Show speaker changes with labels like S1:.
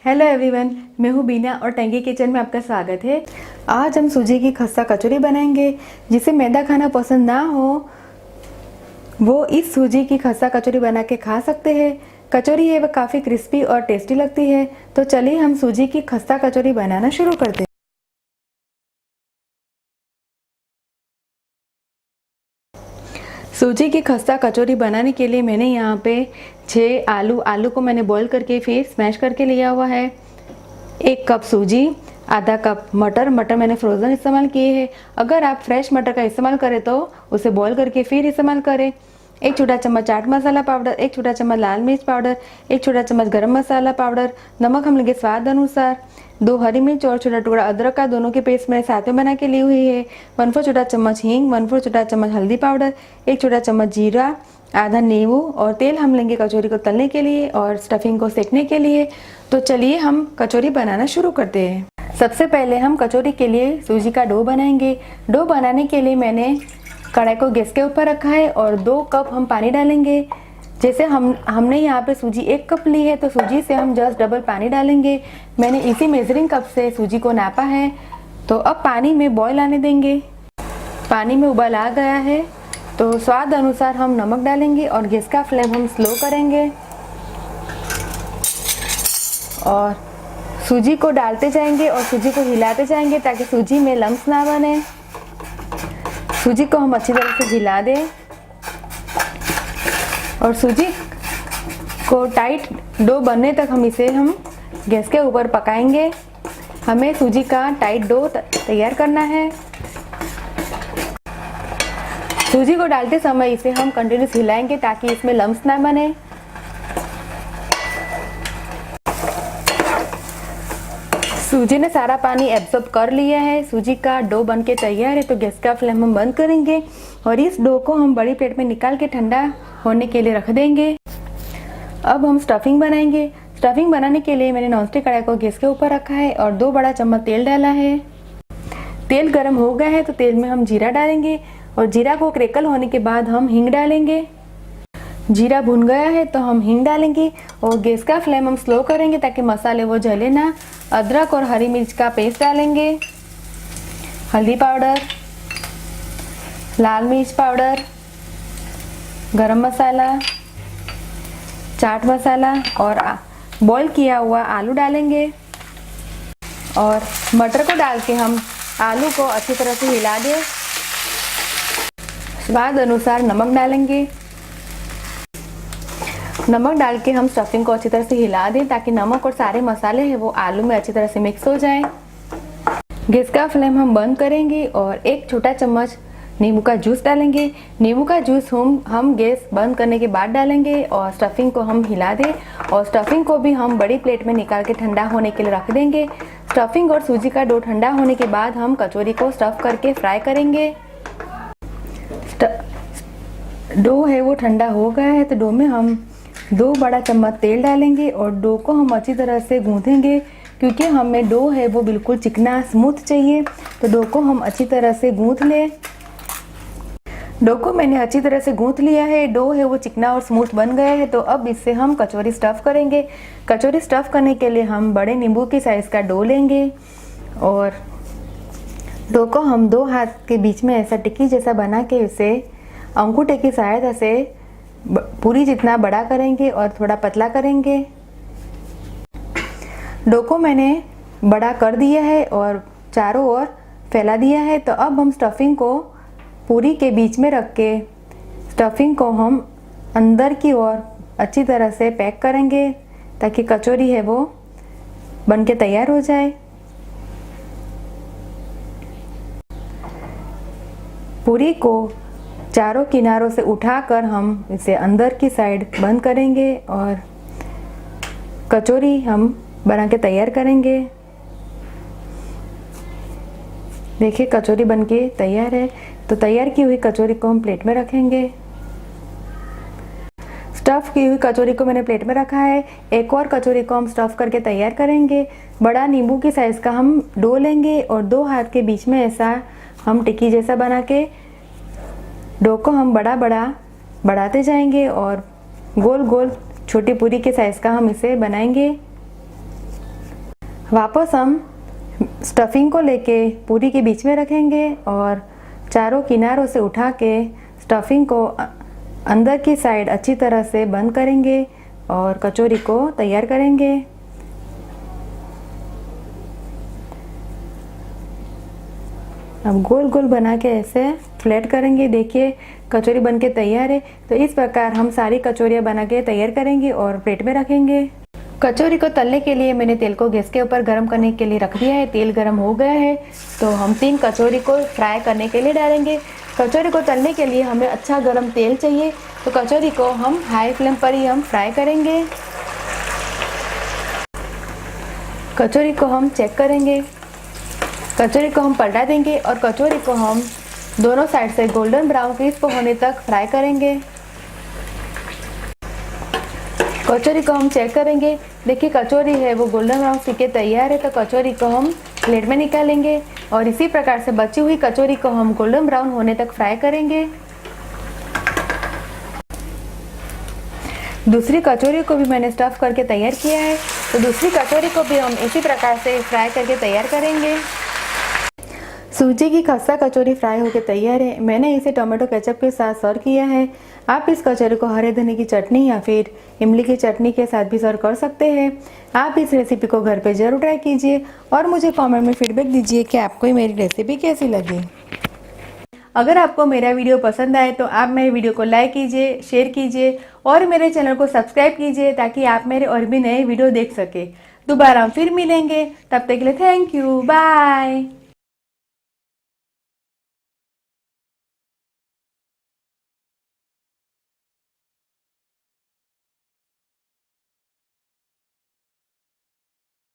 S1: Hello everyone, मैं हूँ बीना और टैंकी किचन में आपका स्वागत है। आज हम सूजी की खस्ता कचौरी बनाएंगे। जिसे मैदा खाना पसंद ना हो वो इस सूजी की खस्ता कचौरी बना के खा सकते हैं। कचौरी है वह काफ़ी क्रिस्पी और टेस्टी लगती है। तो चलिए हम सूजी की खस्ता कचौरी बनाना शुरू करते हैं। सूजी की खस्ता कचौरी बनाने के लिए मैंने यहाँ पे 6 आलू को मैंने बॉईल करके फिर स्मैश करके लिया हुआ है। 1 कप सूजी, आधा कप मटर मैंने फ्रोज़न इस्तेमाल किए हैं। अगर आप फ्रेश मटर का इस्तेमाल करें तो उसे बॉईल करके फिर इस्तेमाल करें। 1 छोटा चम्मच चाट मसाला पाउडर, 1 छोटा चम्मच लाल मिर्च पाउडर, 1 छोटा चम्मच गरम मसाला पाउडर, नमक हम लेंगे स्वाद अनुसार, 2 हरी मिर्च और छोटा टुकड़ा अदरक का, दोनों की पेस्ट मैंने साथ में बना के ली हुई है। 1/4 छोटा चम्मच हींग, 1/4 छोटा चम्मच हल्दी पाउडर, 1 छोटा चम्मच जीरा, आधा नींबू और तेल हम लेंगे कचौरी को तलने के लिए और स्टफिंग को सेकने के लिए। तो चलिए हम कचौरी बनाना शुरू करते हैं। सबसे पहले हम कचौरी के लिए सूजी का डो बनाएंगे। डो बनाने के लिए मैंने कढ़ाई को गैस के ऊपर रखा है और 2 कप हम पानी डालेंगे। जैसे हमने यहाँ पे सूजी 1 कप ली है तो सूजी से हम जस्ट डबल पानी डालेंगे। मैंने इसी मेजरिंग कप से सूजी को नापा है। तो अब पानी में बॉईल आने देंगे। पानी में उबाल आ गया है तो स्वाद अनुसार हम नमक डालेंगे और गैस का फ्लेम हम स्लो करेंगे और सूजी को डालते जाएंगे और सूजी को हिलाते जाएंगे ताकि सूजी में लम्स ना बने। सूजी को हम अच्छी तरह से हिला दें और सूजी को टाइट डो बनने तक हम गैस के ऊपर पकाएंगे। हमें सूजी का टाइट डो तैयार करना है। सूजी को डालते समय इसे हम कंटिन्यूस हिलाएंगे ताकि इसमें लम्स ना बने। सूजी ने सारा पानी एब्जॉर्ब कर लिया है। सूजी का डो बन के तैयार है तो गैस का फ्लेम हम बंद करेंगे और इस डो को हम बड़ी प्लेट में निकाल के ठंडा होने के लिए रख देंगे। अब हम स्टफिंग बनाएंगे। स्टफिंग बनाने के लिए मैंने नॉनस्टिक कढ़ाई को गैस के ऊपर रखा है और 2 बड़ा चम्मच तेल डाला है। तेल गर्म हो गया है तो तेल में हम जीरा डालेंगे और जीरा को क्रैकल होने के बाद हम हींग डालेंगे। जीरा भुन गया है तो हम हींग डालेंगे और गैस का फ्लेम हम स्लो करेंगे ताकि मसाले वो जले ना। अदरक और हरी मिर्च का पेस्ट डालेंगे, हल्दी पाउडर, लाल मिर्च पाउडर, गरम मसाला, चाट मसाला और बॉईल किया हुआ आलू डालेंगे और मटर को डाल के हम आलू को अच्छी तरह से हिला दें। स्वाद अनुसार नमक डालेंगे। नमक डाल के हम स्टफिंग को अच्छी तरह से हिला दें ताकि नमक और सारे मसाले हैं वो आलू में अच्छी तरह से मिक्स हो जाएं। गैस का फ्लेम हम बंद करेंगे और 1 छोटा चम्मच नींबू का जूस डालेंगे। नींबू का जूस हम गैस बंद करने के बाद डालेंगे और स्टफिंग को हम हिला दें और स्टफिंग को भी हम बड़ी प्लेट में निकाल के ठंडा होने के लिए रख देंगे। स्टफिंग और सूजी का डो ठंडा होने के बाद हम कचौरी को स्टफ करके फ्राई करेंगे। डो है वो ठंडा हो गया है तो डो में हम 2 बड़ा चम्मच तेल डालेंगे और डो को हम अच्छी तरह से गूंथेंगे क्योंकि हमें डो है वो बिल्कुल चिकना स्मूथ चाहिए। तो डो को हम अच्छी तरह से गूंथ लें। डो को मैंने अच्छी तरह से गूंथ लिया है। डो है वो चिकना और स्मूथ बन गया है तो अब इससे हम कचौरी स्टफ़ करेंगे। कचौरी स्टफ़ करने के लिए हम बड़े नींबू की साइज़ का डो लेंगे और डो को हम 2 हाथ के बीच में ऐसा टिक्की जैसा बना के इसे अंगूठे की सहायता से पूरी जितना बड़ा करेंगे और थोड़ा पतला करेंगे। डो को मैंने बड़ा कर दिया है और चारों ओर फैला दिया है। तो अब हम स्टफिंग को पूरी के बीच में रख के स्टफिंग को हम अंदर की ओर अच्छी तरह से पैक करेंगे ताकि कचौरी है वो बन के तैयार हो जाए। पूरी को चारों किनारों से उठाकर हम इसे अंदर की साइड बंद करेंगे और कचौरी हम बना के तैयार करेंगे। देखिए कचौरी बनके तैयार है। तो तैयार की हुई कचौरी को हम प्लेट में रखेंगे। स्टफ़ की हुई कचौरी को मैंने प्लेट में रखा है। एक और कचौरी को हम स्टफ़ करके तैयार करेंगे। बड़ा नींबू की साइज़ का हम डो लेंगे और 2 हाथ के बीच में ऐसा हम टिक्की जैसा बना के डो को हम बढ़ाते जाएंगे और गोल गोल छोटी पूरी के साइज़ का हम इसे बनाएंगे। वापस हम स्टफिंग को लेके पूरी के बीच में रखेंगे और चारों किनारों से उठा के स्टफिंग को अंदर की साइड अच्छी तरह से बंद करेंगे और कचौरी को तैयार करेंगे। अब गोल गोल बना के ऐसे फ्लैट करेंगे। देखिए कचौरी बनके तैयार है। तो इस प्रकार हम सारी कचौरियाँ बना के तैयार करेंगे और प्लेट में रखेंगे। कचौरी को तलने के लिए मैंने तेल को गैस के ऊपर गर्म करने के लिए रख दिया है। तेल गर्म हो गया है तो हम 3 कचौरी को फ्राई करने के लिए डालेंगे। कचौरी को तलने के लिए हमें अच्छा गर्म तेल चाहिए, तो कचौरी को हम हाई फ्लेम पर ही हम फ्राई करेंगे। कचौरी को हम चेक करेंगे, कचौरी को हम पलटा देंगे और कचौरी को हम दोनों साइड से गोल्डन ब्राउन क्रिस्प होने तक फ्राई करेंगे। कचौरी को हम चेक करेंगे। देखिए कचौरी है वो गोल्डन ब्राउन सीखे तैयार है, तो कचौरी को हम प्लेट में निकालेंगे और इसी प्रकार से बची हुई कचौरी को हम गोल्डन ब्राउन होने तक फ्राई करेंगे। दूसरी कचौरी को भी मैंने स्टफ करके तैयार किया है, तो दूसरी कचौरी को भी हम इसी प्रकार से फ्राई करके तैयार करेंगे। सूजी की खस्ता कचौरी फ्राई होकर तैयार है। मैंने इसे टोमेटो केचप के साथ सर्व किया है। आप इस कचौरी को हरे धनिया की चटनी या फिर इमली की चटनी के साथ भी सर्व कर सकते हैं। आप इस रेसिपी को घर पे ज़रूर ट्राई कीजिए और मुझे कमेंट में फीडबैक दीजिए कि आपको मेरी रेसिपी कैसी लगी। अगर आपको मेरा वीडियो पसंद आए तो आप मेरे वीडियो को लाइक कीजिए, शेयर कीजिए और मेरे चैनल को सब्सक्राइब कीजिए ताकि आप मेरे और भी नए वीडियो देख सके। दोबारा हम फिर मिलेंगे, तब तक के लिए थैंक यू, बाय।